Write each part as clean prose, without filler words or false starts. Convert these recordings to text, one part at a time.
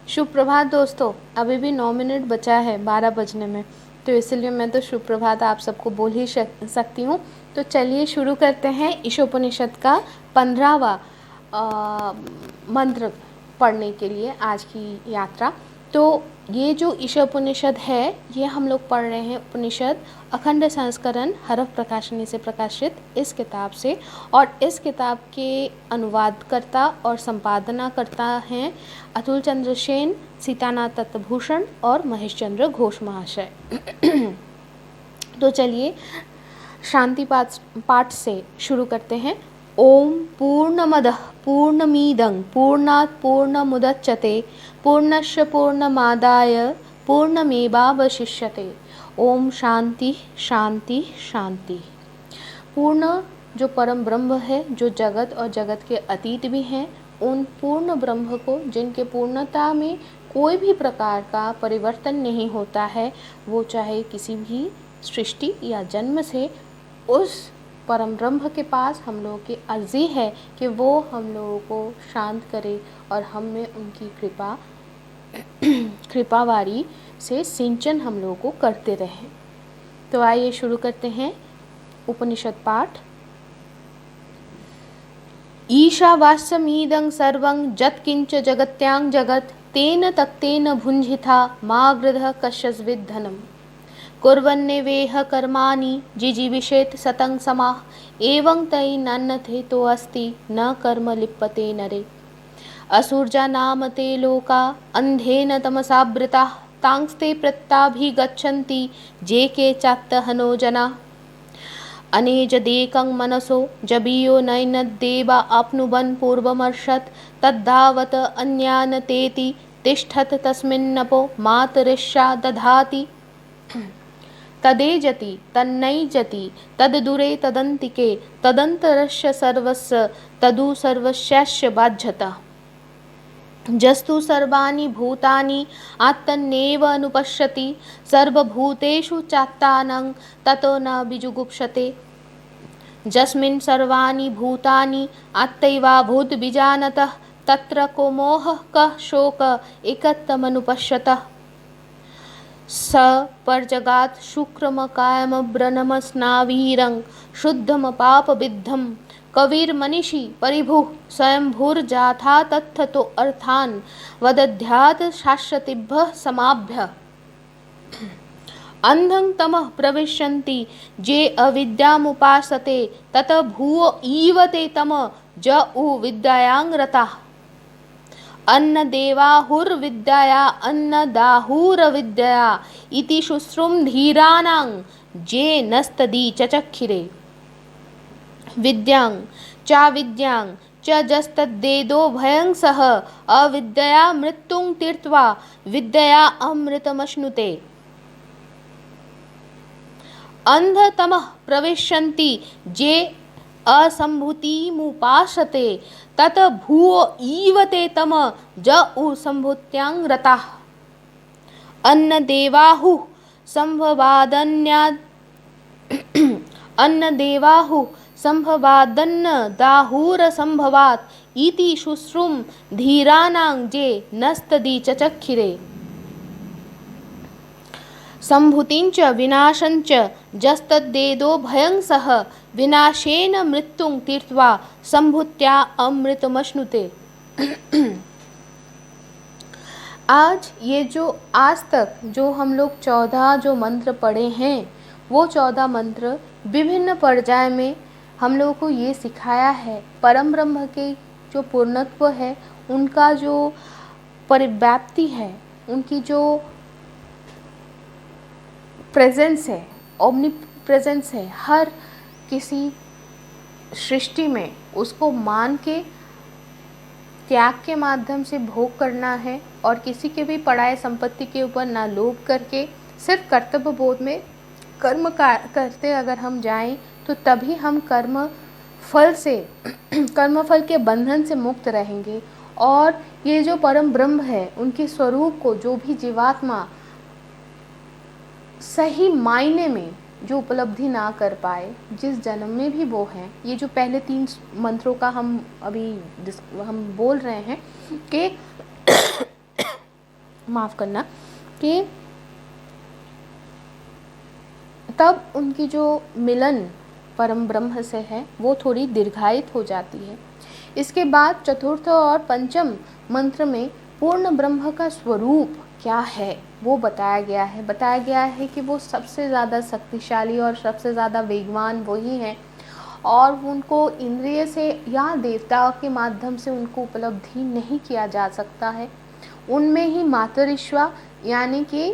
शुभ प्रभात दोस्तों। अभी भी 9 मिनट बचा है 12 बजने में, तो इसलिए मैं तो शुभ प्रभात आप सबको बोल ही सकती हूँ। तो चलिए शुरू करते हैं ईशोपनिषद का 15वां मंत्र पढ़ने के लिए आज की यात्रा। तो ये जो ईशोपनिषद है ये हम लोग पढ़ रहे हैं उपनिषद अखंड संस्करण हरफ प्रकाशनी से प्रकाशित इस किताब से, और इस किताब के अनुवादकर्ता और संपादना करता हैं अतुल चंद्र सेन, सीतानाथ तत्भूषण और महेश चंद्र घोष महाशय। तो चलिए शांति पाठ से शुरू करते हैं। ओम पूर्णमदः पूर्णमिदं पूर्णात् पूर्णमुदच्यते पूर्णस्य पूर्णमादाय पूर्णमेवावशिष्यते। ओम शांति शांति शांति। पूर्ण जो परम ब्रह्म है, जो जगत और जगत के अतीत भी हैं, उन पूर्ण ब्रह्म को, जिनके पूर्णता में कोई भी प्रकार का परिवर्तन नहीं होता है, वो चाहे किसी भी सृष्टि या जन्म से, उस परम ब्रह्म के पास हम लोगों की अर्जी है कि वो हम लोगों को शांत करे और हम में उनकी कृपावारी से सिंचन हम लोगों को करते रहें। तो आइए शुरू करते हैं उपनिषद पाठ। ईशावास्यमीदं सर्वं यत्किंच जगत्यां जगत् तेन तक्तेन भुञ्जिथा मा गृधः कश्चिद् धनम् कुर्वन्नेवेह कर्माणि जिजीविषेत् सतं समाः एवं तै नान्यथेतो अस्ति न कर्म लिप्यते नरे। असुर्जा नाम ते लोका अंधेन तमसावृताः तांस्ते प्रत्याभिगच्छन्ति जे के चात्तहनो जना। अनेजदेकं मनसो जबीयो नैनद्देवा आप्नुवन् पूर्वमर्षत् तद्धावत् अन्यान् तेति तिष्ठत् तस्मिन्नपो मातरिष्या दधाति। तदेजति तन्नैजति तद्दूरे तदन्तिके तदन्तरस्य सर्वस्य तदु सर्वस्यास्य बाध्यता। जस्तु सर्वाणि भूतानि आत्तन्नेव अनुपश्यति सर्वभूतेषु चात्तानं ततो न विजुगुप्सते। यस्मिन् सर्वाणि भूतानि आत्तैवाभूत बीजानतः तत्र को मोहः कः शोकः एकत्वमनुपश्यतः। स परजगात् शुक्रमकायमब्रनमस्नावीरं शुद्धम पापविद्धं कविर्मनीषी परिभुः स्वयंभूर्जाथा तत्थतो अर्थान् वदध्यात् शाश्वतीभ्यः समाभ्यः। अंधं तमः प्रविशन्ति जे अविद्यामुपासते तत भूयो ईवते तम ज उ विद्यायां रताः। अन्नदेवाहुर्विद्यया अन्नदाहुरविद्यया इति शुश्रूं धीराणां जे नस्तदी चचक्षिरे। विद्यां चाविद्यां च जस्तद्देदो भयं सह अविद्यया मृत्युं तीर्त्वा विद्यया अमृतमश्नुते। अंधतमः प्रविशन्ति जे असंभूतिमुपासते तत भूयो ईवते तम ज उ संभूत्यां रताः। अन्नदेवाहुः संभवादन्नदाहुरसंभवात् इति शुश्रूं धीराणां जे नस्तदी चचक्षिरे। संभूतिञ्च विनाशञ्च जस्तद्देदो भयं सह विनाशेन मृत्युं तीर्त्वा संभूत्या अमृतमश्नुते। आज ये जो आज तक जो हम लोग 14 जो मंत्र पढ़े हैं, वो 14 मंत्र विभिन्न पर्याय में हम लोगों को ये सिखाया है परम ब्रह्म के जो पूर्णत्व है, उनका जो परिव्याप्ति है, उनकी जो प्रेजेंस है, ओमनी प्रेजेंस है, हर किसी सृष्टि में उसको मान के त्याग के माध्यम से भोग करना है, और किसी के भी पराये संपत्ति के ऊपर ना लोभ करके सिर्फ कर्तव्य बोध में कर्म करते अगर हम जाएं तो तभी हम कर्म फल के बंधन से मुक्त रहेंगे। और ये जो परम ब्रह्म है, उनके स्वरूप को जो भी जीवात्मा सही मायने में जो उपलब्धि ना कर पाए, जिस जन्म में भी वो हैं, ये जो पहले 3 मंत्रों का हम बोल रहे हैं कि माफ़ करना, कि तब उनकी जो मिलन परम ब्रह्म से है वो थोड़ी दीर्घायित हो जाती है। इसके बाद चतुर्थ और पंचम मंत्र में पूर्ण ब्रह्म का स्वरूप क्या है वो बताया गया है कि वो सबसे ज़्यादा शक्तिशाली और सबसे ज़्यादा वेगवान वही हैं, और उनको इंद्रिय से या देवताओं के माध्यम से उनको उपलब्धि नहीं किया जा सकता है। उनमें ही मातरिश्वा यानी कि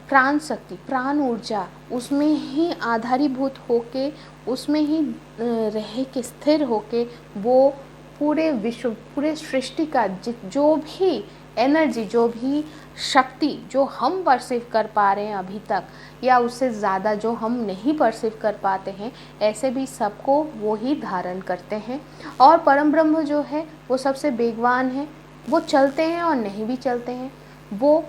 प्राण शक्ति, प्राण ऊर्जा, उसमें ही आधारीभूत होके, उसमें ही रह के स्थिर होके वो पूरे विश्व, पूरे सृष्टि का जो भी एनर्जी, जो भी शक्ति जो हम परसीव कर पा रहे हैं अभी तक, या उससे ज़्यादा जो हम नहीं परसीव कर पाते हैं, ऐसे भी सबको वो ही धारण करते हैं। और परम ब्रह्म जो है वो सबसे वेगवान है, वो चलते हैं और नहीं भी चलते हैं, वो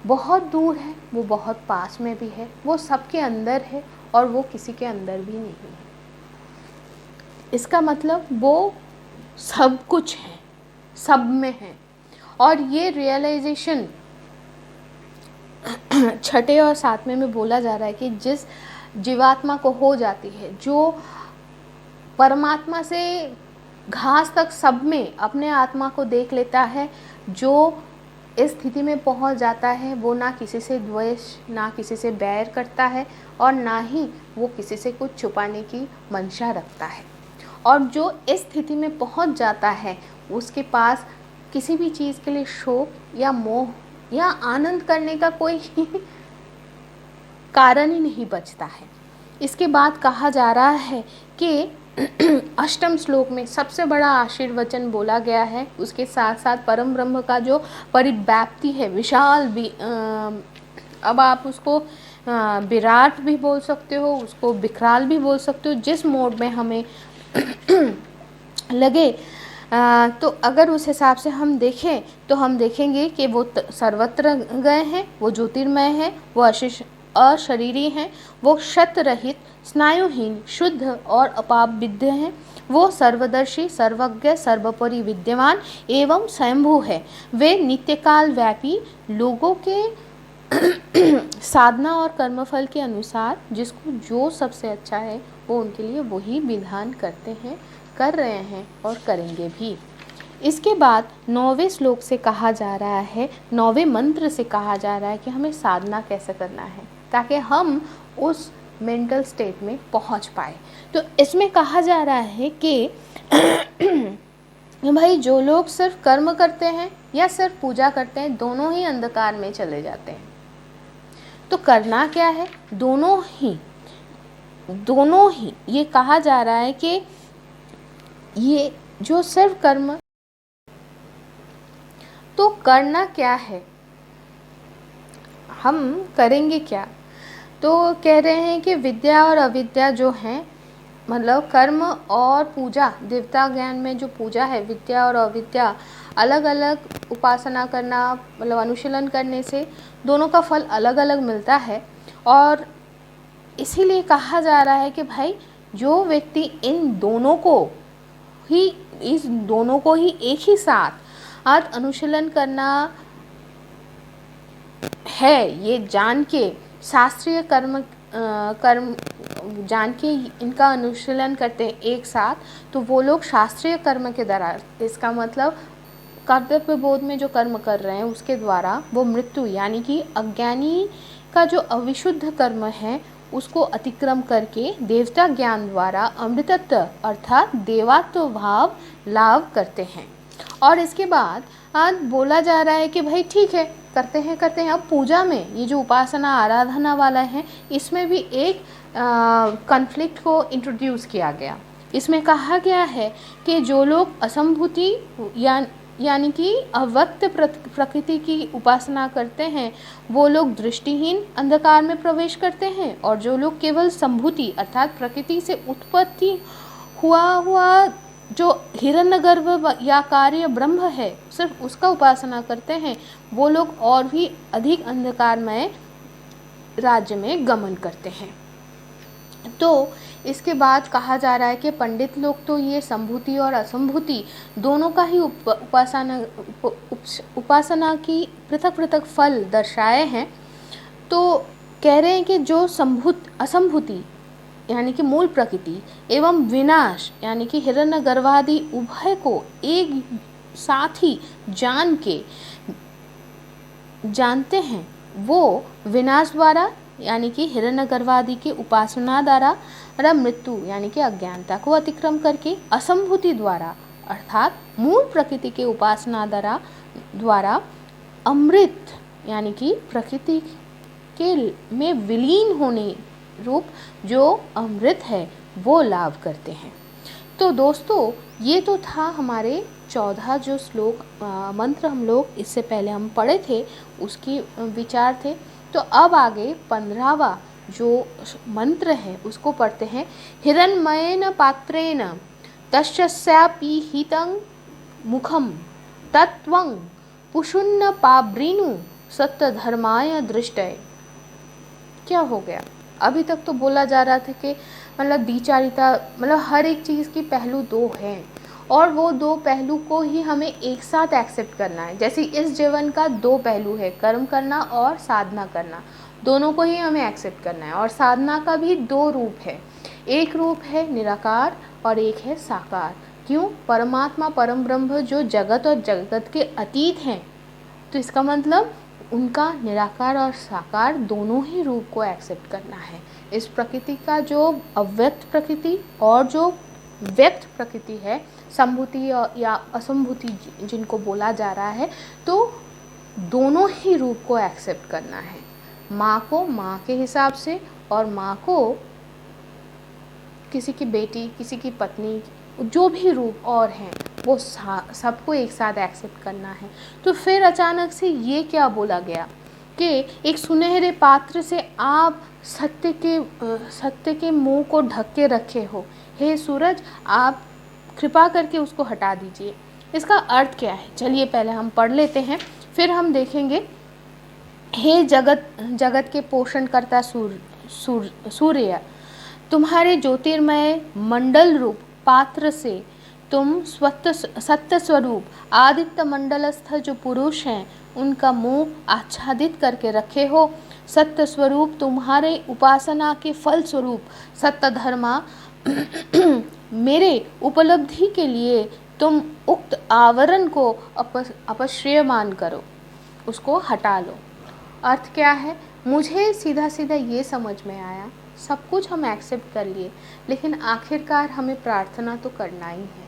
बहुत दूर है, वो बहुत पास में भी है, वो सबके अंदर है और वो किसी के अंदर भी नहीं है। इसका मतलब वो सब कुछ है, सब में है। और ये रियलाइजेशन छठे और सातवें में बोला जा रहा है कि जिस जीवात्मा को हो जाती है, जो परमात्मा से घास तक सब में अपने आत्मा को देख लेता है, जो इस स्थिति में पहुंच जाता है, वो ना किसी से द्वेष, ना किसी से बैर करता है, और ना ही वो किसी से कुछ छुपाने की मंशा रखता है। और जो इस स्थिति में पहुंच जाता है, उसके पास किसी भी चीज़ के लिए शोक या मोह या आनंद करने का कोई कारण ही नहीं बचता है। इसके बाद कहा जा रहा है कि अष्टम श्लोक में सबसे बड़ा आशीर्वचन बोला गया है, उसके साथ साथ परम ब्रह्म का जो परिव्याप्ति है, विशाल भी, अब आप उसको विराट भी बोल सकते हो, उसको विकराल भी बोल सकते हो, जिस मोड में हमें लगे। तो अगर उस हिसाब से हम देखें तो हम देखेंगे कि वो सर्वत्र गए हैं, वो ज्योतिर्मय हैं, वो अशरीरी हैं, वो क्षत रहित, स्नायुहीन, शुद्ध और अपाविद्य हैं, वो सर्वदर्शी, सर्वज्ञ, सर्वोपरि विद्यमान एवं स्वयंभू है। वे नित्यकाल व्यापी, लोगों के साधना और कर्मफल के अनुसार जिसको जो सबसे अच्छा है वो उनके लिए वही विधान करते हैं, कर रहे हैं और करेंगे भी। इसके बाद 9वें श्लोक से कहा जा रहा है, 9वें मंत्र से कहा जा रहा है कि हमें साधना कैसे करना है ताकि हम उस मेंटल स्टेट में पहुंच पाए। तो इसमें कहा जा रहा है कि भाई जो लोग सिर्फ कर्म करते हैं या सिर्फ पूजा करते हैं, दोनों ही अंधकार में चले जाते हैं। तो करना क्या है? दोनों ही ये कहा जा रहा है कि ये जो सिर्फ कर्म, तो करना क्या है, हम करेंगे क्या? तो कह रहे हैं कि विद्या और अविद्या जो हैं, मतलब कर्म और पूजा, देवता ज्ञान में जो पूजा है, विद्या और अविद्या अलग अलग उपासना करना, मतलब अनुशीलन करने से दोनों का फल अलग अलग मिलता है। और इसीलिए कहा जा रहा है कि भाई जो व्यक्ति इन दोनों को ही एक ही साथ अनुशीलन करना है, ये जान के शास्त्रीय कर्म जान के इनका अनुशीलन करते हैं एक साथ, तो वो लोग शास्त्रीय कर्म के द्वारा, इसका मतलब कर्तव्य बोध में जो कर्म कर रहे हैं उसके द्वारा वो मृत्यु यानी कि अज्ञानी का जो अविशुद्ध कर्म है उसको अतिक्रम करके देवता ज्ञान द्वारा अमृतत्व अर्थात देवात्व भाव लाभ करते हैं। और इसके बाद आज बोला जा रहा है कि भाई ठीक है, करते हैं। अब पूजा में ये जो उपासना आराधना वाला है, इसमें भी एक कॉन्फ्लिक्ट को इंट्रोड्यूस किया गया। इसमें कहा गया है कि जो लोग असंभूति यानी कि अव्यक्त प्रकृति की उपासना करते हैं, वो लोग दृष्टिहीन अंधकार में प्रवेश करते हैं, और जो लोग केवल संभूति अर्थात प्रकृति से उत्पत्ति हुआ जो हिरण्यगर्भ या कार्य ब्रह्म है, सिर्फ उसका उपासना करते हैं, वो लोग और भी अधिक अंधकारमय राज्य में गमन करते हैं। तो इसके बाद कहा जा रहा है कि पंडित लोग तो ये संभूति और असंभूति दोनों का ही उपासना की पृथक पृथक फल दर्शाए हैं, तो कह रहे हैं कि जो असंभूति यानी कि मूल प्रकृति एवं विनाश यानी कि हिरण्यगर्भादि उभय को एक साथ ही जानते हैं, वो विनाश द्वारा यानी कि हिरण्यगर्भादि के उपासना द्वारा मृत्यु यानी कि अज्ञानता को अतिक्रम करके असंभूति द्वारा अर्थात मूल प्रकृति के उपासना द्वारा अमृत यानी कि प्रकृति के में विलीन होने रूप जो अमृत है वो लाभ करते हैं। तो दोस्तों, ये तो था हमारे 14 जो श्लोक मंत्र हम लोग इससे पहले हम पढ़े थे उसकी विचार थे। तो अब आगे 15वां जो मंत्र है उसको पढ़ते हैं। हिरण्मयेन पात्रेण तस्यापीहितं मुखं तत्त्वं पुषुन्न पाब्रीनु सत्यधर्माय दृष्टये। क्या हो गया? अभी तक तो बोला जा रहा था कि मतलब द्विचारिता, मतलब हर एक चीज़ की पहलू दो हैं और वो दो पहलू को ही हमें एक साथ एक्सेप्ट करना है। जैसे इस जीवन का दो पहलू है, कर्म करना और साधना करना, दोनों को ही हमें एक्सेप्ट करना है। और साधना का भी दो रूप है, एक रूप है निराकार और एक है साकार। क्यों? परमात्मा परम ब्रह्म जो जगत और जगत के अतीत हैं, तो इसका मतलब उनका निराकार और साकार दोनों ही रूप को एक्सेप्ट करना है। इस प्रकृति का जो अव्यक्त प्रकृति और जो व्यक्त प्रकृति है, संभूति या असंभूति जिनको बोला जा रहा है, तो दोनों ही रूप को एक्सेप्ट करना है। माँ को माँ के हिसाब से और माँ को किसी की बेटी, किसी की पत्नी, जो भी रूप और हैं वो सबको एक साथ एक्सेप्ट करना है। तो फिर अचानक से ये क्या बोला गया कि एक सुनहरे पात्र से आप सत्य के मुंह को ढक के रखे हो, हे सूरज आप कृपा करके उसको हटा दीजिए। इसका अर्थ क्या है? चलिए पहले हम पढ़ लेते हैं, फिर हम देखेंगे। हे जगत के पोषण करता सूर्य, तुम्हारे ज्योतिर्मय मंडल रूप पात्र से तुम सत्य स्वरूप आदित्य मंडलस्थ जो पुरुष हैं उनका मुंह आच्छादित करके रखे हो। सत्य स्वरूप तुम्हारे उपासना के फल स्वरूप सत्य धर्मा मेरे उपलब्धि के लिए तुम उक्त आवरण को अपश्रेयमान करो, उसको हटा लो। अर्थ क्या है? मुझे सीधा सीधा ये समझ में आया, सब कुछ हम एक्सेप्ट कर लिए, लेकिन आखिरकार हमें प्रार्थना तो करना ही है।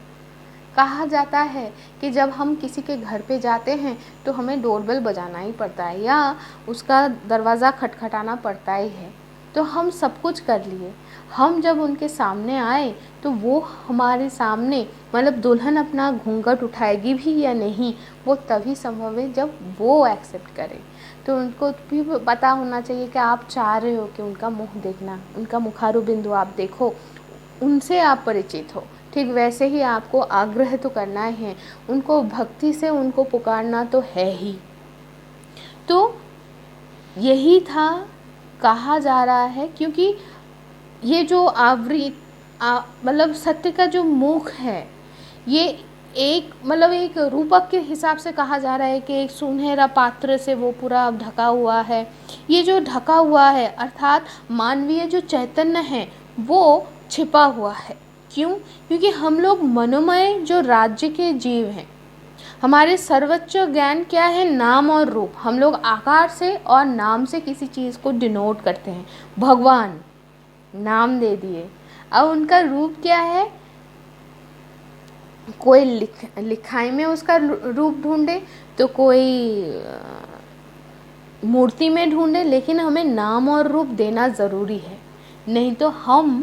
कहा जाता है कि जब हम किसी के घर पे जाते हैं तो हमें डोरबेल बजाना ही पड़ता है या उसका दरवाज़ा खटखटाना पड़ता ही है। तो हम सब कुछ कर लिए, हम जब उनके सामने आए तो वो हमारे सामने मतलब दुल्हन अपना घूंघट उठाएगी भी या नहीं, वो तभी संभव है जब वो एक्सेप्ट करे। तो उनको भी पता होना चाहिए कि आप चाह रहे हो कि उनका मुँह देखना, उनका मुखारू बिंदु आप देखो, उनसे आप परिचित हो। ठीक वैसे ही आपको आग्रह तो करना है, उनको भक्ति से उनको पुकारना तो है ही। तो यही था कहा जा रहा है, क्योंकि ये जो मतलब सत्य का जो मुख है, ये एक मतलब एक रूपक के हिसाब से कहा जा रहा है कि एक सुनहरा पात्र से वो पूरा ढका हुआ है। ये जो ढका हुआ है अर्थात मानवीय जो चैतन्य है वो छिपा हुआ है। क्यों? क्योंकि हम लोग मनोमय जो राज्य के जीव हैं, हमारे सर्वोच्च ज्ञान क्या है? नाम और रूप। हम लोग आकार से और नाम से किसी चीज़ को डिनोट करते हैं। भगवान नाम दे दिए, अब उनका रूप क्या है? कोई लिखाई में उसका रूप ढूंढे तो कोई मूर्ति में ढूंढे, लेकिन हमें नाम और रूप देना ज़रूरी है, नहीं तो हम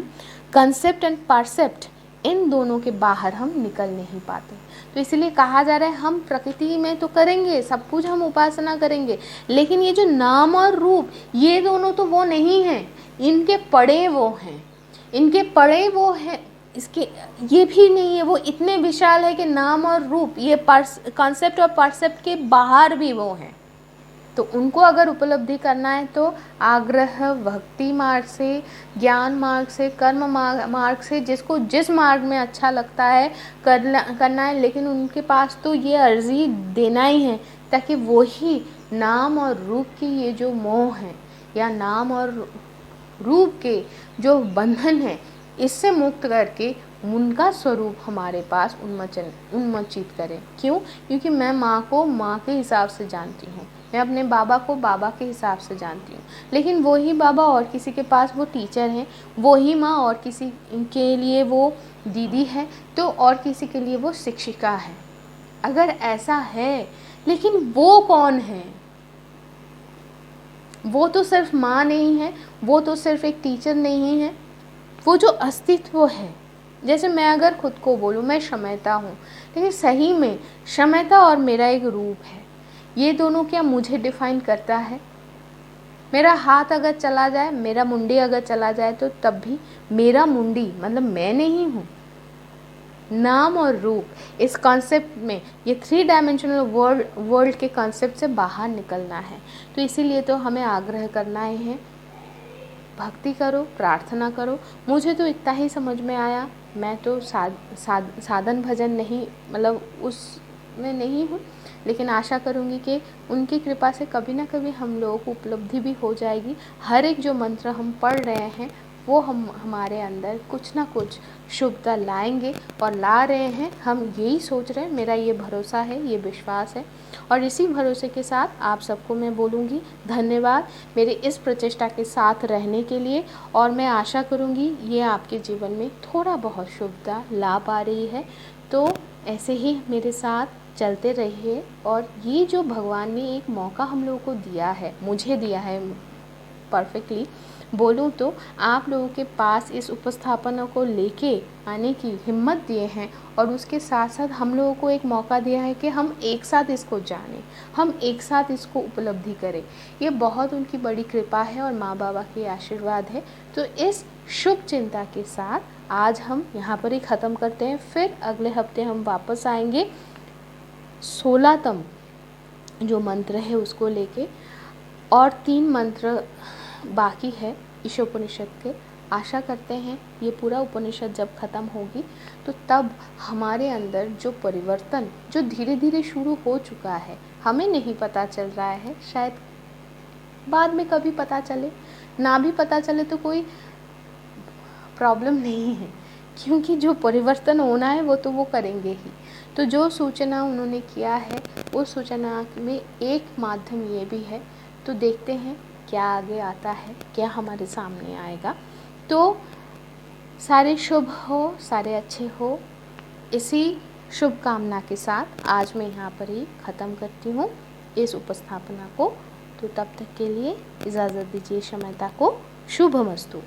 कंसेप्ट एंड परसेप्ट इन दोनों के बाहर हम निकल नहीं पाते। तो इसलिए कहा जा रहा है हम प्रकृति में तो करेंगे सब कुछ, हम उपासना करेंगे, लेकिन ये जो नाम और रूप ये दोनों तो वो नहीं हैं, इनके पड़े वो हैं, इनके पड़े वो हैं, इसके ये भी नहीं है। वो इतने विशाल है कि नाम और रूप ये कॉन्सेप्ट और परसेप्ट के बाहर भी वो हैं। तो उनको अगर उपलब्धि करना है तो आग्रह भक्ति मार्ग से, ज्ञान मार्ग से, कर्म मार्ग से, जिसको जिस मार्ग में अच्छा लगता है करना है। लेकिन उनके पास तो ये अर्जी देना ही है ताकि वही नाम और रूप की ये जो मोह है या नाम और रूप के जो बंधन है, इससे मुक्त करके उनका स्वरूप हमारे पास उन्मोचित करें। क्यों? क्योंकि मैं माँ को माँ के हिसाब से जानती हूँ, मैं अपने बाबा को बाबा के हिसाब से जानती हूँ, लेकिन वही बाबा और किसी के पास वो टीचर हैं, वही माँ और किसी के लिए वो दीदी है, तो और किसी के लिए वो शिक्षिका है। अगर ऐसा है, लेकिन वो कौन है? वो तो सिर्फ माँ नहीं है, वो तो सिर्फ एक टीचर नहीं है, वो जो अस्तित्व है। जैसे मैं अगर खुद को बोलूँ मैं शमयता हूँ, लेकिन सही में शमयता और मेरा एक रूप है, ये दोनों क्या मुझे डिफाइन करता है? मेरा हाथ अगर चला जाए, मेरा मुंडी अगर चला जाए, तो तब भी मेरा मुंडी मतलब मैं नहीं हूँ। नाम और रूप इस कॉन्सेप्ट में, ये 3 डायमेंशनल वर्ल्ड के कॉन्सेप्ट से बाहर निकलना है। तो इसीलिए तो हमें आग्रह करना है, भक्ति करो, प्रार्थना करो। मुझे तो इतना ही समझ में आया, मैं तो साधन भजन नहीं, मतलब उसमें नहीं हूँ, लेकिन आशा करूँगी कि उनकी कृपा से कभी ना कभी हम लोगों को उपलब्धि भी हो जाएगी। हर एक जो मंत्र हम पढ़ रहे हैं वो हमारे अंदर कुछ ना कुछ शुभता लाएंगे और ला रहे हैं। हम यही सोच रहे हैं, मेरा ये भरोसा है, ये विश्वास है। और इसी भरोसे के साथ आप सबको मैं बोलूँगी धन्यवाद मेरे इस प्रचेष्टा के साथ रहने के लिए। और मैं आशा करूँगी ये आपके जीवन में थोड़ा बहुत शुभता ला पा रही है। तो ऐसे ही मेरे साथ चलते रहिए। और ये जो भगवान ने एक मौका हम लोगों को दिया है, मुझे दिया है, परफेक्टली बोलूँ तो आप लोगों के पास इस उपस्थापना को लेके आने की हिम्मत दिए हैं, और उसके साथ साथ हम लोगों को एक मौका दिया है कि हम एक साथ इसको जानें, हम एक साथ इसको उपलब्धि करें। ये बहुत उनकी बड़ी कृपा है और माँ बाबा के आशीर्वाद है। तो इस शुभ चिंता के साथ आज हम यहाँ पर ही ख़त्म करते हैं। फिर अगले हफ्ते हम वापस आएंगे 16तम जो मंत्र है उसको लेके, और 3 मंत्र बाकी है ईशोपनिषद के। आशा करते हैं ये पूरा उपनिषद जब ख़त्म होगी तो तब हमारे अंदर जो परिवर्तन जो धीरे धीरे शुरू हो चुका है, हमें नहीं पता चल रहा है, शायद बाद में कभी पता चले, ना भी पता चले तो कोई प्रॉब्लम नहीं है, क्योंकि जो परिवर्तन होना है वो तो वो करेंगे ही। तो जो सूचना उन्होंने किया है उस सूचना में एक माध्यम ये भी है। तो देखते हैं क्या आगे आता है, क्या हमारे सामने आएगा। तो सारे शुभ हो, सारे अच्छे हो, इसी शुभ कामना के साथ आज मैं यहाँ पर ही ख़त्म करती हूँ इस उपस्थापना को। तो तब तक के लिए इजाज़त दीजिए, शमयता को शुभमस्तु।